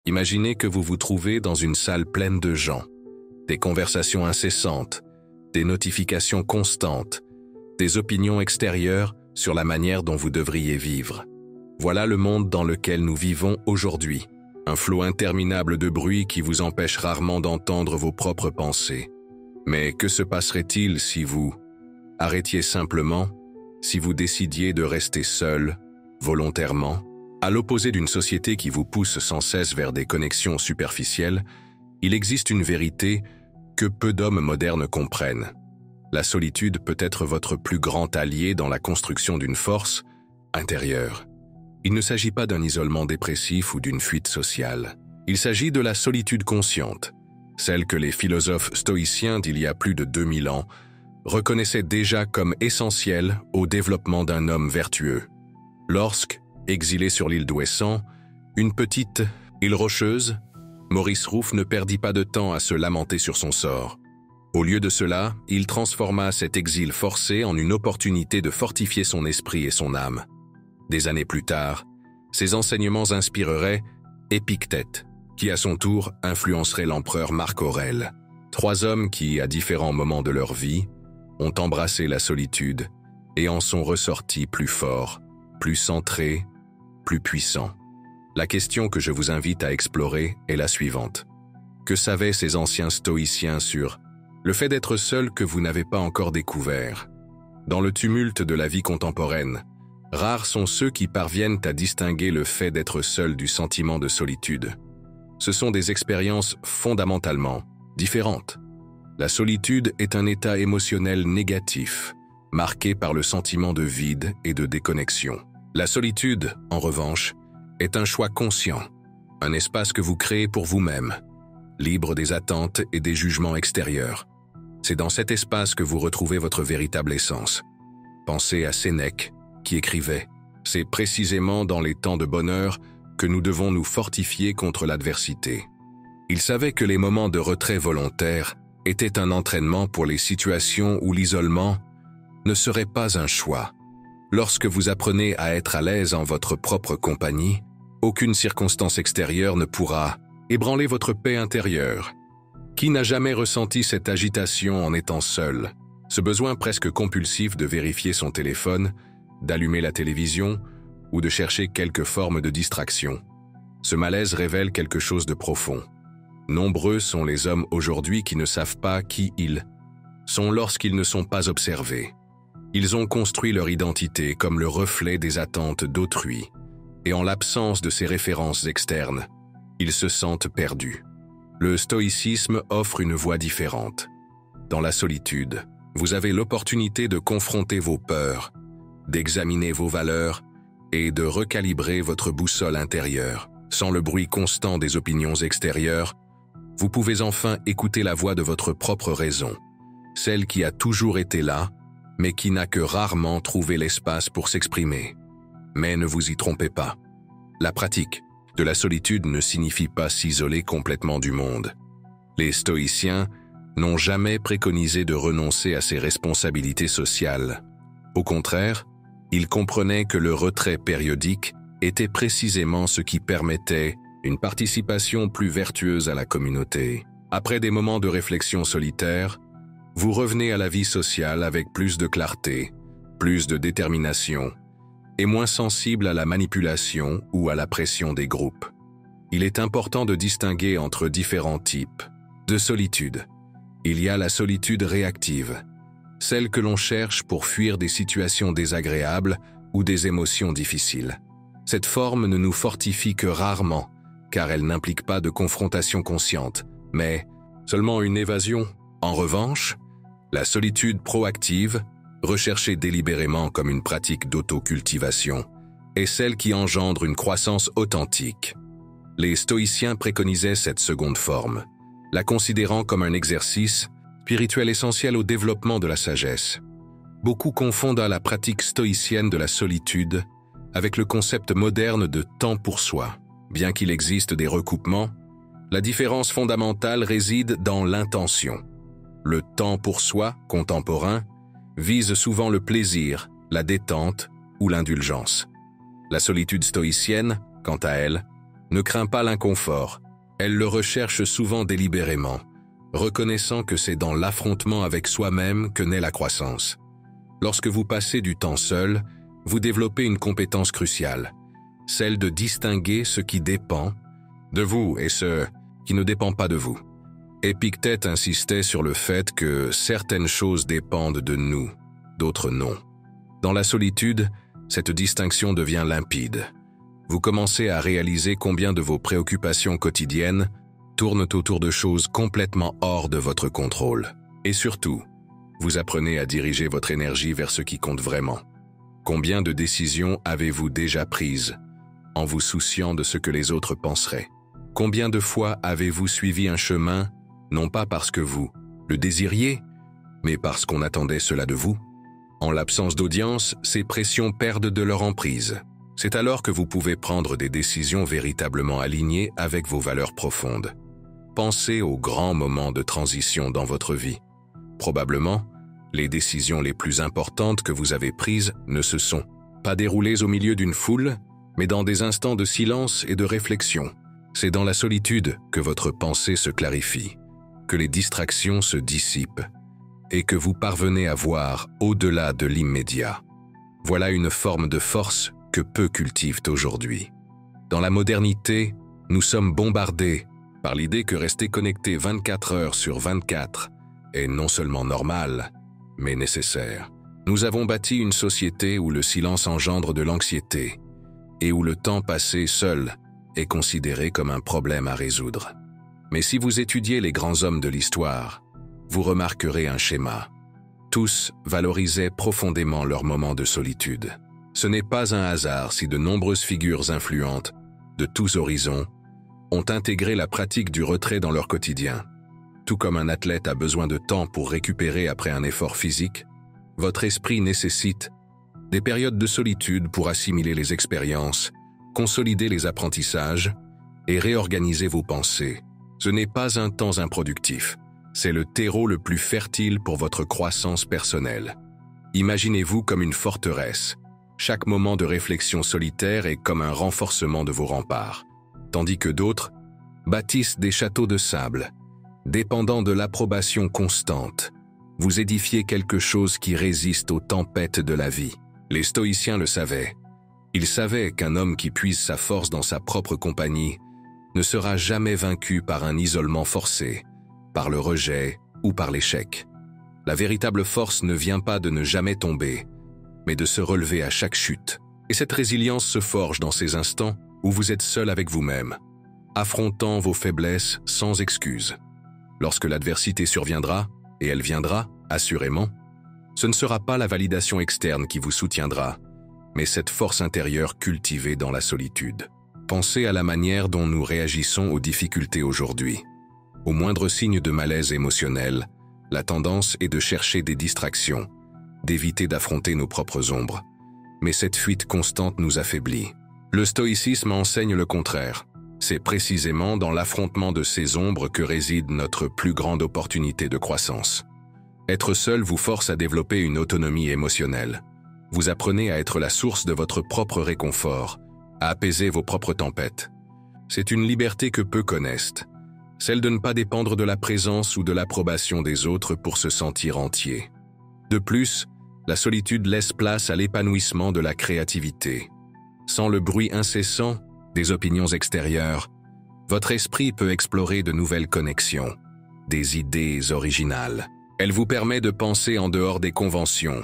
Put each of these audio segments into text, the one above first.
Imaginez que vous vous trouvez dans une salle pleine de gens, des conversations incessantes, des notifications constantes, des opinions extérieures sur la manière dont vous devriez vivre. Voilà le monde dans lequel nous vivons aujourd'hui. Un flot interminable de bruit qui vous empêche rarement d'entendre vos propres pensées. Mais que se passerait-il si vous arrêtiez simplement, si vous décidiez de rester seul, volontairement? À l'opposé d'une société qui vous pousse sans cesse vers des connexions superficielles, il existe une vérité que peu d'hommes modernes comprennent. La solitude peut être votre plus grand allié dans la construction d'une force intérieure. Il ne s'agit pas d'un isolement dépressif ou d'une fuite sociale. Il s'agit de la solitude consciente, celle que les philosophes stoïciens d'il y a plus de 2000 ans reconnaissaient déjà comme essentielle au développement d'un homme vertueux. Lorsque, exilé sur l'île d'Ouessant, une petite île rocheuse, Maurice Rouff ne perdit pas de temps à se lamenter sur son sort. Au lieu de cela, il transforma cet exil forcé en une opportunité de fortifier son esprit et son âme. Des années plus tard, ses enseignements inspireraient Épictète, qui à son tour influencerait l'empereur Marc Aurèle. 3 hommes qui, à différents moments de leur vie, ont embrassé la solitude et en sont ressortis plus forts, plus centrés, plus puissants. La question que je vous invite à explorer est la suivante. Que savaient ces anciens stoïciens sur le fait d'être seul que vous n'avez pas encore découvert? Dans le tumulte de la vie contemporaine, rares sont ceux qui parviennent à distinguer le fait d'être seul du sentiment de solitude. Ce sont des expériences fondamentalement différentes. La solitude est un état émotionnel négatif, marqué par le sentiment de vide et de déconnexion. La solitude, en revanche, est un choix conscient, un espace que vous créez pour vous-même, libre des attentes et des jugements extérieurs. C'est dans cet espace que vous retrouvez votre véritable essence. Pensez à Sénèque, qui écrivait « C'est précisément dans les temps de bonheur que nous devons nous fortifier contre l'adversité ». Il savait que les moments de retrait volontaire étaient un entraînement pour les situations où l'isolement ne serait pas un choix. Lorsque vous apprenez à être à l'aise en votre propre compagnie, aucune circonstance extérieure ne pourra ébranler votre paix intérieure. Qui n'a jamais ressenti cette agitation en étant seul, ce besoin presque compulsif de vérifier son téléphone, d'allumer la télévision ou de chercher quelque forme de distraction? Ce malaise révèle quelque chose de profond. Nombreux sont les hommes aujourd'hui qui ne savent pas qui ils sont lorsqu'ils ne sont pas observés. Ils ont construit leur identité comme le reflet des attentes d'autrui, et en l'absence de ces références externes, ils se sentent perdus. Le stoïcisme offre une voie différente. Dans la solitude, vous avez l'opportunité de confronter vos peurs, d'examiner vos valeurs et de recalibrer votre boussole intérieure. Sans le bruit constant des opinions extérieures, vous pouvez enfin écouter la voix de votre propre raison, celle qui a toujours été là, mais qui n'a que rarement trouvé l'espace pour s'exprimer. Mais ne vous y trompez pas. La pratique de la solitude ne signifie pas s'isoler complètement du monde. Les stoïciens n'ont jamais préconisé de renoncer à ses responsabilités sociales. Au contraire, ils comprenaient que le retrait périodique était précisément ce qui permettait une participation plus vertueuse à la communauté. Après des moments de réflexion solitaire, vous revenez à la vie sociale avec plus de clarté, plus de détermination, et moins sensible à la manipulation ou à la pression des groupes. Il est important de distinguer entre différents types de solitude. Il y a la solitude réactive, celle que l'on cherche pour fuir des situations désagréables ou des émotions difficiles. Cette forme ne nous fortifie que rarement, car elle n'implique pas de confrontation consciente, mais seulement une évasion. En revanche, la solitude proactive, recherchée délibérément comme une pratique d'autocultivation, est celle qui engendre une croissance authentique. Les stoïciens préconisaient cette seconde forme, la considérant comme un exercice spirituel essentiel au développement de la sagesse. Beaucoup confondent la pratique stoïcienne de la solitude avec le concept moderne de temps pour soi. Bien qu'il existe des recoupements, la différence fondamentale réside dans l'intention. Le temps pour soi, contemporain, vise souvent le plaisir, la détente ou l'indulgence. La solitude stoïcienne, quant à elle, ne craint pas l'inconfort. Elle le recherche souvent délibérément, reconnaissant que c'est dans l'affrontement avec soi-même que naît la croissance. Lorsque vous passez du temps seul, vous développez une compétence cruciale, celle de distinguer ce qui dépend de vous et ce qui ne dépend pas de vous. Épictète insistait sur le fait que certaines choses dépendent de nous, d'autres non. Dans la solitude, cette distinction devient limpide. Vous commencez à réaliser combien de vos préoccupations quotidiennes tournent autour de choses complètement hors de votre contrôle. Et surtout, vous apprenez à diriger votre énergie vers ce qui compte vraiment. Combien de décisions avez-vous déjà prises en vous souciant de ce que les autres penseraient? Combien de fois avez-vous suivi un chemin, non pas parce que vous le désiriez, mais parce qu'on attendait cela de vous? En l'absence d'audience, ces pressions perdent de leur emprise. C'est alors que vous pouvez prendre des décisions véritablement alignées avec vos valeurs profondes. Pensez aux grands moments de transition dans votre vie. Probablement, les décisions les plus importantes que vous avez prises ne se sont pas déroulées au milieu d'une foule, mais dans des instants de silence et de réflexion. C'est dans la solitude que votre pensée se clarifie, que les distractions se dissipent et que vous parvenez à voir au-delà de l'immédiat. Voilà une forme de force que peu cultivent aujourd'hui. Dans la modernité, nous sommes bombardés par l'idée que rester connecté 24 heures sur 24 est non seulement normal, mais nécessaire. Nous avons bâti une société où le silence engendre de l'anxiété et où le temps passé seul est considéré comme un problème à résoudre. Mais si vous étudiez les grands hommes de l'histoire, vous remarquerez un schéma. Tous valorisaient profondément leurs moments de solitude. Ce n'est pas un hasard si de nombreuses figures influentes, de tous horizons, ont intégré la pratique du retrait dans leur quotidien. Tout comme un athlète a besoin de temps pour récupérer après un effort physique, votre esprit nécessite des périodes de solitude pour assimiler les expériences, consolider les apprentissages et réorganiser vos pensées. Ce n'est pas un temps improductif, c'est le terreau le plus fertile pour votre croissance personnelle. Imaginez-vous comme une forteresse. Chaque moment de réflexion solitaire est comme un renforcement de vos remparts, tandis que d'autres bâtissent des châteaux de sable, dépendant de l'approbation constante. Vous édifiez quelque chose qui résiste aux tempêtes de la vie. Les stoïciens le savaient. Ils savaient qu'un homme qui puise sa force dans sa propre compagnie ne sera jamais vaincu par un isolement forcé, par le rejet ou par l'échec. La véritable force ne vient pas de ne jamais tomber, mais de se relever à chaque chute. Et cette résilience se forge dans ces instants où vous êtes seul avec vous-même, affrontant vos faiblesses sans excuse. Lorsque l'adversité surviendra, et elle viendra, assurément, ce ne sera pas la validation externe qui vous soutiendra, mais cette force intérieure cultivée dans la solitude. Pensez à la manière dont nous réagissons aux difficultés aujourd'hui. Au moindre signe de malaise émotionnel, la tendance est de chercher des distractions, d'éviter d'affronter nos propres ombres. Mais cette fuite constante nous affaiblit. Le stoïcisme enseigne le contraire. C'est précisément dans l'affrontement de ces ombres que réside notre plus grande opportunité de croissance. Être seul vous force à développer une autonomie émotionnelle. Vous apprenez à être la source de votre propre réconfort, à apaiser vos propres tempêtes. C'est une liberté que peu connaissent, celle de ne pas dépendre de la présence ou de l'approbation des autres pour se sentir entier. De plus, la solitude laisse place à l'épanouissement de la créativité. Sans le bruit incessant des opinions extérieures, votre esprit peut explorer de nouvelles connexions, des idées originales. Elle vous permet de penser en dehors des conventions,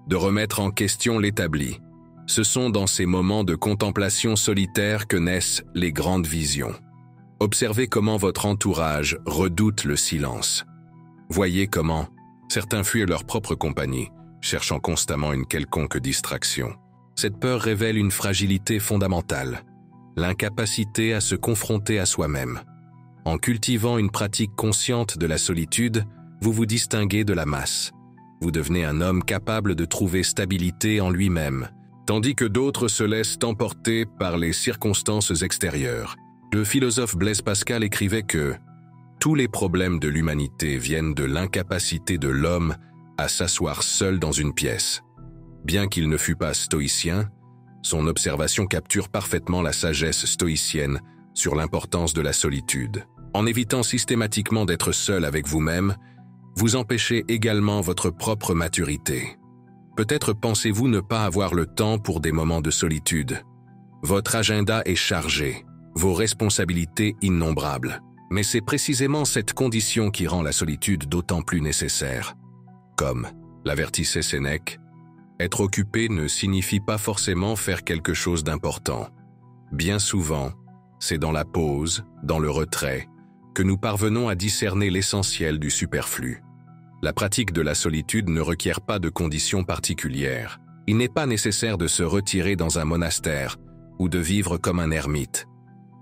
de remettre en question l'établi. Ce sont dans ces moments de contemplation solitaire que naissent les grandes visions. Observez comment votre entourage redoute le silence. Voyez comment certains fuient leur propre compagnie, cherchant constamment une quelconque distraction. Cette peur révèle une fragilité fondamentale, l'incapacité à se confronter à soi-même. En cultivant une pratique consciente de la solitude, vous vous distinguez de la masse. Vous devenez un homme capable de trouver stabilité en lui-même, tandis que d'autres se laissent emporter par les circonstances extérieures. Le philosophe Blaise Pascal écrivait que « Tous les problèmes de l'humanité viennent de l'incapacité de l'homme à s'asseoir seul dans une pièce. » Bien qu'il ne fût pas stoïcien, son observation capture parfaitement la sagesse stoïcienne sur l'importance de la solitude. En évitant systématiquement d'être seul avec vous-même, vous empêchez également votre propre maturité. Peut-être pensez-vous ne pas avoir le temps pour des moments de solitude. Votre agenda est chargé, vos responsabilités innombrables. Mais c'est précisément cette condition qui rend la solitude d'autant plus nécessaire. Comme l'avertissait Sénèque, être occupé ne signifie pas forcément faire quelque chose d'important. Bien souvent, c'est dans la pause, dans le retrait, que nous parvenons à discerner l'essentiel du superflu. La pratique de la solitude ne requiert pas de conditions particulières. Il n'est pas nécessaire de se retirer dans un monastère ou de vivre comme un ermite.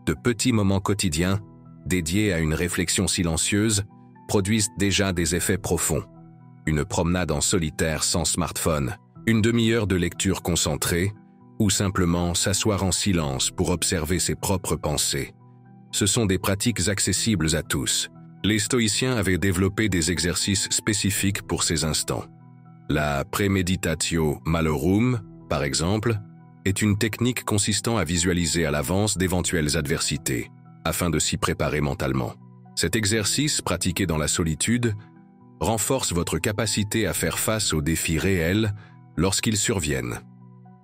De petits moments quotidiens, dédiés à une réflexion silencieuse, produisent déjà des effets profonds. Une promenade en solitaire sans smartphone, une demi-heure de lecture concentrée, ou simplement s'asseoir en silence pour observer ses propres pensées. Ce sont des pratiques accessibles à tous. Les stoïciens avaient développé des exercices spécifiques pour ces instants. La premeditatio malorum, par exemple, est une technique consistant à visualiser à l'avance d'éventuelles adversités, afin de s'y préparer mentalement. Cet exercice, pratiqué dans la solitude, renforce votre capacité à faire face aux défis réels lorsqu'ils surviennent.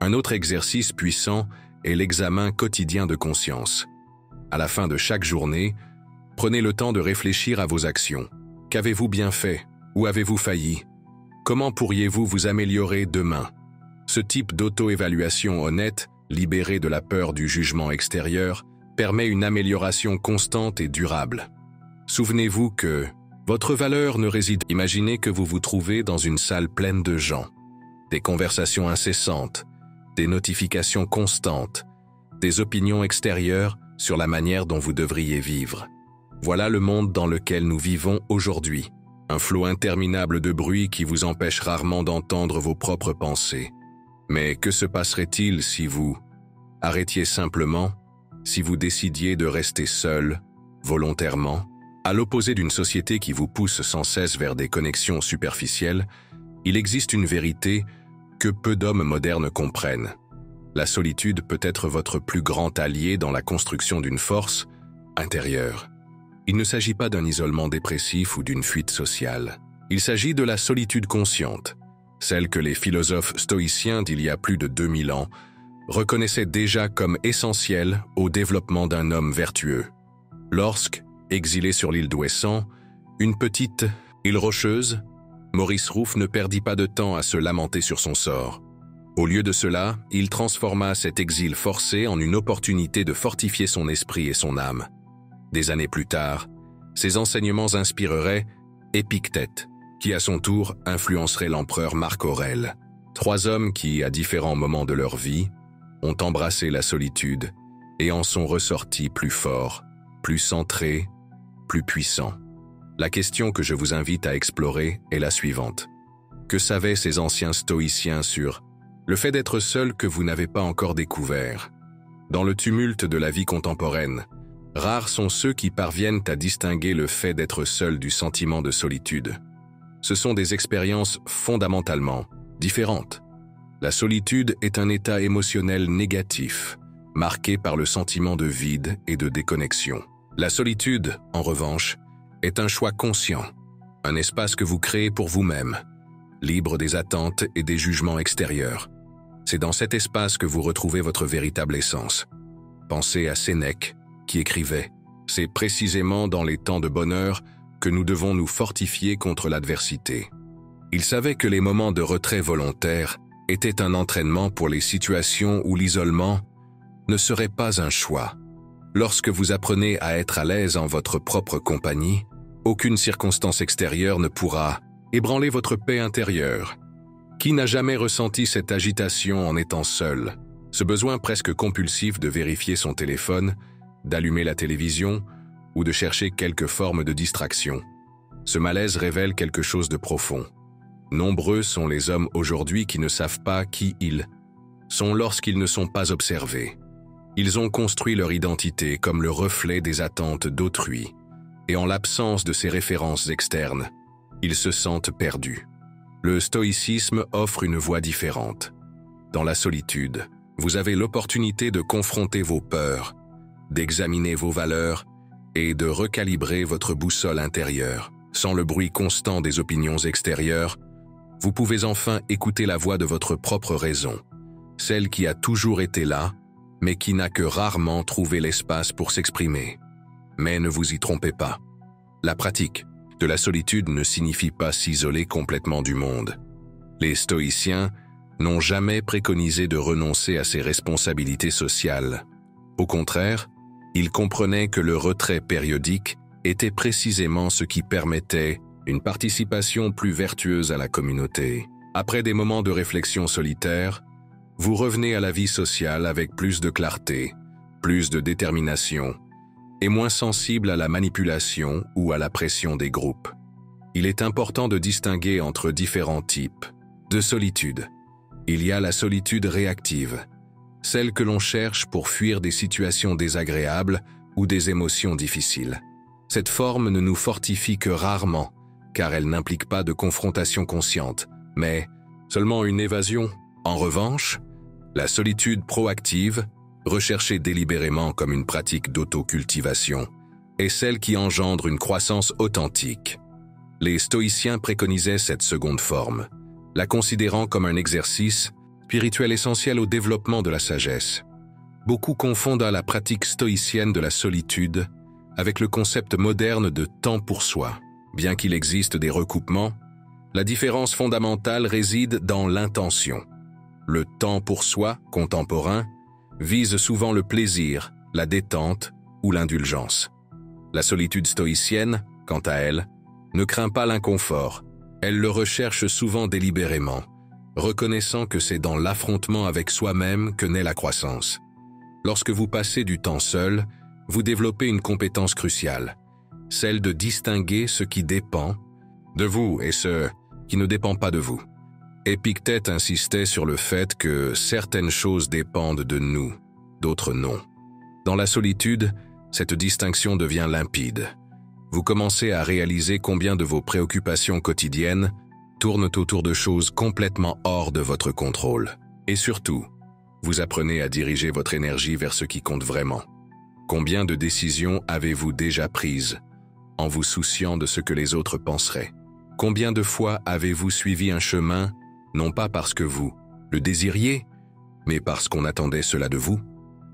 Un autre exercice puissant est l'examen quotidien de conscience. À la fin de chaque journée, prenez le temps de réfléchir à vos actions. Qu'avez-vous bien fait? Où avez-vous failli? Comment pourriez-vous vous améliorer demain? Ce type d'auto-évaluation honnête, libérée de la peur du jugement extérieur, permet une amélioration constante et durable. Souvenez-vous que votre valeur ne réside. Imaginez que vous vous trouvez dans une salle pleine de gens, des conversations incessantes, des notifications constantes, des opinions extérieures sur la manière dont vous devriez vivre. Voilà le monde dans lequel nous vivons aujourd'hui. Un flot interminable de bruit qui vous empêche rarement d'entendre vos propres pensées. Mais que se passerait-il si vous arrêtiez simplement, si vous décidiez de rester seul, volontairement? À l'opposé d'une société qui vous pousse sans cesse vers des connexions superficielles, il existe une vérité que peu d'hommes modernes comprennent. La solitude peut être votre plus grand allié dans la construction d'une force intérieure. Il ne s'agit pas d'un isolement dépressif ou d'une fuite sociale. Il s'agit de la solitude consciente, celle que les philosophes stoïciens d'il y a plus de 2000 ans reconnaissaient déjà comme essentielle au développement d'un homme vertueux. Lorsque, exilé sur l'île d'Ouessant, une petite île rocheuse, Maurice Rouff ne perdit pas de temps à se lamenter sur son sort. Au lieu de cela, il transforma cet exil forcé en une opportunité de fortifier son esprit et son âme. Des années plus tard, ses enseignements inspireraient Épictète, qui à son tour influencerait l'empereur Marc Aurèle. 3 hommes qui, à différents moments de leur vie, ont embrassé la solitude et en sont ressortis plus forts, plus centrés, plus puissants. La question que je vous invite à explorer est la suivante. Que savaient ces anciens stoïciens sur le fait d'être seul que vous n'avez pas encore découvert? Dans le tumulte de la vie contemporaine, rares sont ceux qui parviennent à distinguer le fait d'être seul du sentiment de solitude. Ce sont des expériences fondamentalement différentes. La solitude est un état émotionnel négatif, marqué par le sentiment de vide et de déconnexion. La solitude, en revanche, est un choix conscient, un espace que vous créez pour vous-même, libre des attentes et des jugements extérieurs. C'est dans cet espace que vous retrouvez votre véritable essence. Pensez à Sénèque, qui écrivait « C'est précisément dans les temps de bonheur que nous devons nous fortifier contre l'adversité ». Il savait que les moments de retrait volontaire étaient un entraînement pour les situations où l'isolement ne serait pas un choix. Lorsque vous apprenez à être à l'aise en votre propre compagnie, aucune circonstance extérieure ne pourra ébranler votre paix intérieure. Qui n'a jamais ressenti cette agitation en étant seul, ce besoin presque compulsif de vérifier son téléphone, d'allumer la télévision ou de chercher quelque forme de distraction? Ce malaise révèle quelque chose de profond. Nombreux sont les hommes aujourd'hui qui ne savent pas qui ils sont lorsqu'ils ne sont pas observés. Ils ont construit leur identité comme le reflet des attentes d'autrui, et en l'absence de ces références externes, ils se sentent perdus. Le stoïcisme offre une voie différente. Dans la solitude, vous avez l'opportunité de confronter vos peurs, d'examiner vos valeurs et de recalibrer votre boussole intérieure. Sans le bruit constant des opinions extérieures, vous pouvez enfin écouter la voix de votre propre raison, celle qui a toujours été là, mais qui n'a que rarement trouvé l'espace pour s'exprimer. Mais ne vous y trompez pas. La pratique de la solitude ne signifie pas s'isoler complètement du monde. Les stoïciens n'ont jamais préconisé de renoncer à ses responsabilités sociales. Au contraire, ils comprenaient que le retrait périodique était précisément ce qui permettait une participation plus vertueuse à la communauté. Après des moments de réflexion solitaire, vous revenez à la vie sociale avec plus de clarté, plus de détermination et moins sensible à la manipulation ou à la pression des groupes. Il est important de distinguer entre différents types de solitude. Il y a la solitude réactive, celle que l'on cherche pour fuir des situations désagréables ou des émotions difficiles. Cette forme ne nous fortifie que rarement, car elle n'implique pas de confrontation consciente, mais seulement une évasion. En revanche, la solitude proactive, recherchée délibérément comme une pratique d'autocultivation, est celle qui engendre une croissance authentique. Les stoïciens préconisaient cette seconde forme, la considérant comme un exercice spirituel essentiel au développement de la sagesse. Beaucoup confondent la pratique stoïcienne de la solitude avec le concept moderne de temps pour soi. Bien qu'il existe des recoupements, la différence fondamentale réside dans l'intention. Le temps pour soi, contemporain, vise souvent le plaisir, la détente ou l'indulgence. La solitude stoïcienne, quant à elle, ne craint pas l'inconfort. Elle le recherche souvent délibérément, reconnaissant que c'est dans l'affrontement avec soi-même que naît la croissance. Lorsque vous passez du temps seul, vous développez une compétence cruciale, celle de distinguer ce qui dépend de vous et ce qui ne dépend pas de vous. Épictète insistait sur le fait que certaines choses dépendent de nous, d'autres non. Dans la solitude, cette distinction devient limpide. Vous commencez à réaliser combien de vos préoccupations quotidiennes tournent autour de choses complètement hors de votre contrôle. Et surtout, vous apprenez à diriger votre énergie vers ce qui compte vraiment. Combien de décisions avez-vous déjà prises en vous souciant de ce que les autres penseraient? Combien de fois avez-vous suivi un chemin, non pas parce que vous le désiriez, mais parce qu'on attendait cela de vous?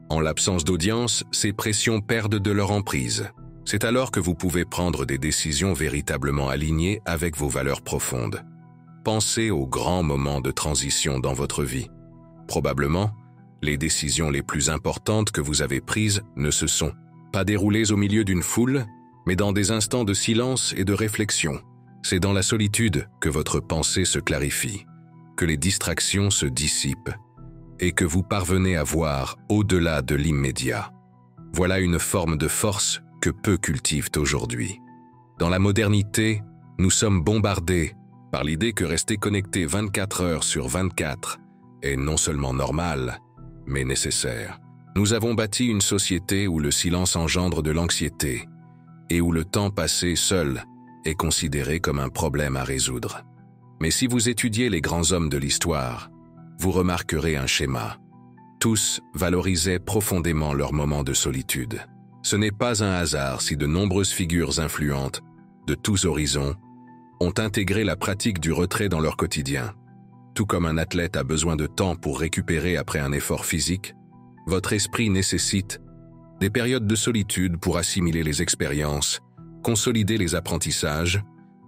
En l'absence d'audience, ces pressions perdent de leur emprise. C'est alors que vous pouvez prendre des décisions véritablement alignées avec vos valeurs profondes. Pensez aux grands moments de transition dans votre vie. Probablement, les décisions les plus importantes que vous avez prises ne se sont pas déroulées au milieu d'une foule, mais dans des instants de silence et de réflexion. C'est dans la solitude que votre pensée se clarifie, que les distractions se dissipent et que vous parvenez à voir au-delà de l'immédiat. Voilà une forme de force que peu cultivent aujourd'hui. Dans la modernité, nous sommes bombardés par l'idée que rester connecté 24 heures sur 24 est non seulement normal, mais nécessaire. Nous avons bâti une société où le silence engendre de l'anxiété et où le temps passé seul est considéré comme un problème à résoudre. Mais si vous étudiez les grands hommes de l'histoire, vous remarquerez un schéma. Tous valorisaient profondément leurs moments de solitude. Ce n'est pas un hasard si de nombreuses figures influentes, de tous horizons, ont intégré la pratique du retrait dans leur quotidien. Tout comme un athlète a besoin de temps pour récupérer après un effort physique, votre esprit nécessite des périodes de solitude pour assimiler les expériences, consolider les apprentissages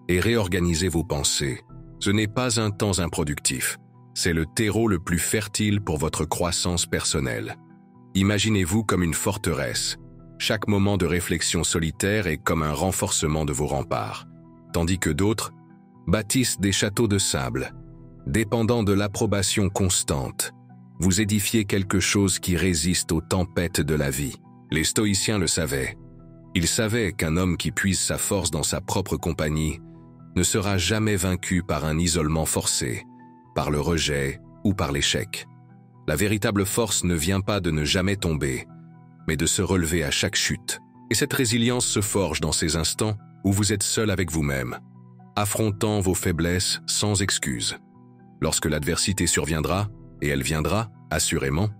et réorganiser vos pensées. Ce n'est pas un temps improductif, c'est le terreau le plus fertile pour votre croissance personnelle. Imaginez-vous comme une forteresse. Chaque moment de réflexion solitaire est comme un renforcement de vos remparts, tandis que d'autres bâtissent des châteaux de sable. Dépendant de l'approbation constante, vous édifiez quelque chose qui résiste aux tempêtes de la vie. Les stoïciens le savaient. Ils savaient qu'un homme qui puise sa force dans sa propre compagnie ne sera jamais vaincu par un isolement forcé, par le rejet ou par l'échec. La véritable force ne vient pas de ne jamais tomber, mais de se relever à chaque chute. Et cette résilience se forge dans ces instants où vous êtes seul avec vous-même, affrontant vos faiblesses sans excuse. Lorsque l'adversité surviendra, et elle viendra, assurément,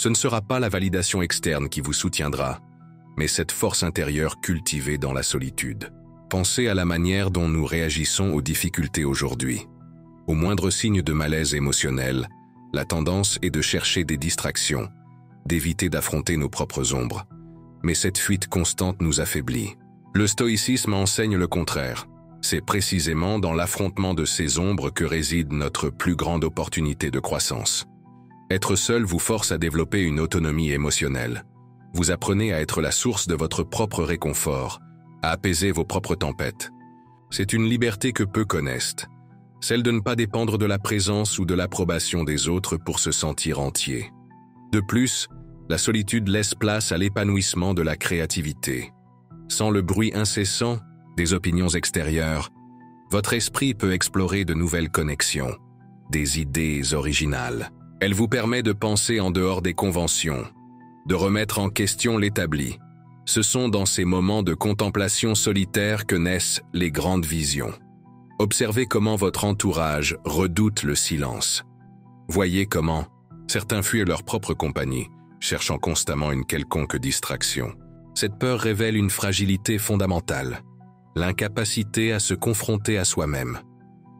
Ce ne sera pas la validation externe qui vous soutiendra, mais cette force intérieure cultivée dans la solitude. Pensez à la manière dont nous réagissons aux difficultés aujourd'hui. Au moindre signe de malaise émotionnel, la tendance est de chercher des distractions, d'éviter d'affronter nos propres ombres. Mais cette fuite constante nous affaiblit. Le stoïcisme enseigne le contraire. C'est précisément dans l'affrontement de ces ombres que réside notre plus grande opportunité de croissance. Être seul vous force à développer une autonomie émotionnelle. Vous apprenez à être la source de votre propre réconfort, à apaiser vos propres tempêtes. C'est une liberté que peu connaissent, celle de ne pas dépendre de la présence ou de l'approbation des autres pour se sentir entier. De plus, la solitude laisse place à l'épanouissement de la créativité. Sans le bruit incessant des opinions extérieures, votre esprit peut explorer de nouvelles connexions, des idées originales. Elle vous permet de penser en dehors des conventions, de remettre en question l'établi. Ce sont dans ces moments de contemplation solitaire que naissent les grandes visions. Observez comment votre entourage redoute le silence. Voyez comment certains fuient leur propre compagnie, cherchant constamment une quelconque distraction. Cette peur révèle une fragilité fondamentale, l'incapacité à se confronter à soi-même.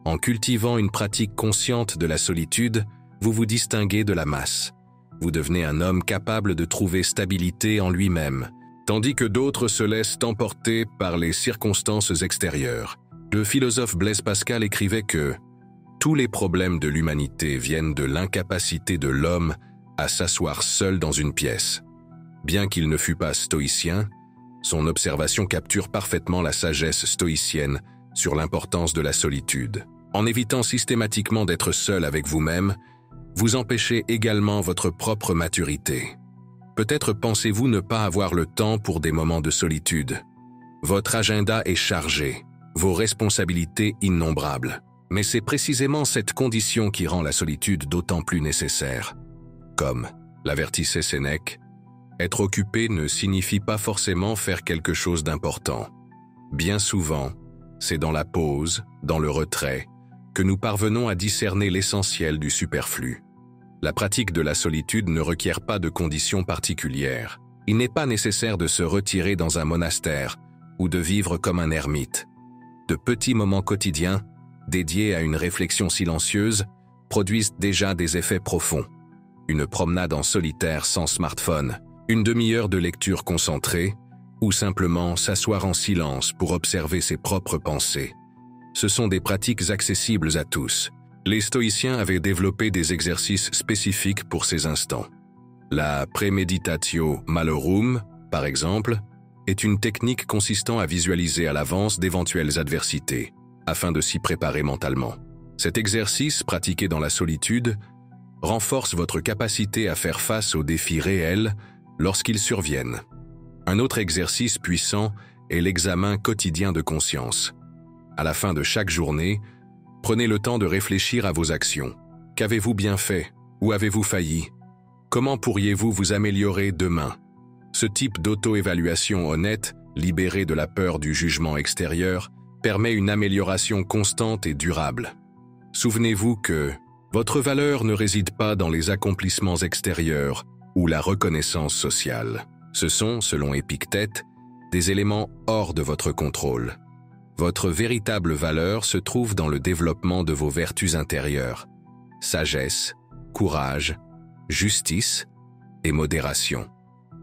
En cultivant une pratique consciente de la solitude, vous vous distinguez de la masse. Vous devenez un homme capable de trouver stabilité en lui-même, tandis que d'autres se laissent emporter par les circonstances extérieures. Le philosophe Blaise Pascal écrivait que « Tous les problèmes de l'humanité viennent de l'incapacité de l'homme à s'asseoir seul dans une pièce. » Bien qu'il ne fût pas stoïcien, son observation capture parfaitement la sagesse stoïcienne sur l'importance de la solitude. En évitant systématiquement d'être seul avec vous-même, vous empêchez également votre propre maturité. Peut-être pensez-vous ne pas avoir le temps pour des moments de solitude. Votre agenda est chargé, vos responsabilités innombrables. Mais c'est précisément cette condition qui rend la solitude d'autant plus nécessaire. Comme l'avertissait Sénèque, être occupé ne signifie pas forcément faire quelque chose d'important. Bien souvent, c'est dans la pause, dans le retrait, que nous parvenons à discerner l'essentiel du superflu. La pratique de la solitude ne requiert pas de conditions particulières. Il n'est pas nécessaire de se retirer dans un monastère ou de vivre comme un ermite. De petits moments quotidiens, dédiés à une réflexion silencieuse, produisent déjà des effets profonds. Une promenade en solitaire sans smartphone, une demi-heure de lecture concentrée, ou simplement s'asseoir en silence pour observer ses propres pensées. Ce sont des pratiques accessibles à tous. Les stoïciens avaient développé des exercices spécifiques pour ces instants. La premeditatio malorum, par exemple, est une technique consistant à visualiser à l'avance d'éventuelles adversités, afin de s'y préparer mentalement. Cet exercice, pratiqué dans la solitude, renforce votre capacité à faire face aux défis réels lorsqu'ils surviennent. Un autre exercice puissant est l'examen quotidien de conscience. À la fin de chaque journée, prenez le temps de réfléchir à vos actions. Qu'avez-vous bien fait? Où avez-vous failli? Comment pourriez-vous vous améliorer demain? Ce type d'auto-évaluation honnête, libérée de la peur du jugement extérieur, permet une amélioration constante et durable. Souvenez-vous que votre valeur ne réside pas dans les accomplissements extérieurs ou la reconnaissance sociale. Ce sont, selon Épictète, des éléments hors de votre contrôle. Votre véritable valeur se trouve dans le développement de vos vertus intérieures, sagesse, courage, justice et modération.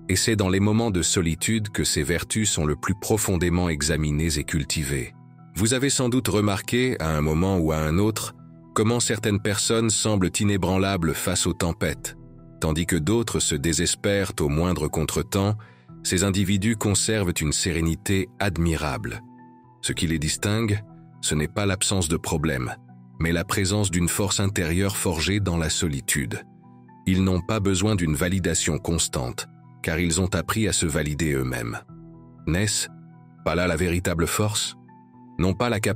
Et c'est dans les moments de solitude que ces vertus sont le plus profondément examinées et cultivées. Vous avez sans doute remarqué, à un moment ou à un autre, comment certaines personnes semblent inébranlables face aux tempêtes, tandis que d'autres se désespèrent au moindre contretemps. Ces individus conservent une sérénité admirable. Ce qui les distingue, ce n'est pas l'absence de problème, mais la présence d'une force intérieure forgée dans la solitude. Ils n'ont pas besoin d'une validation constante, car ils ont appris à se valider eux-mêmes. N'est-ce pas là la véritable force? Non pas la capacité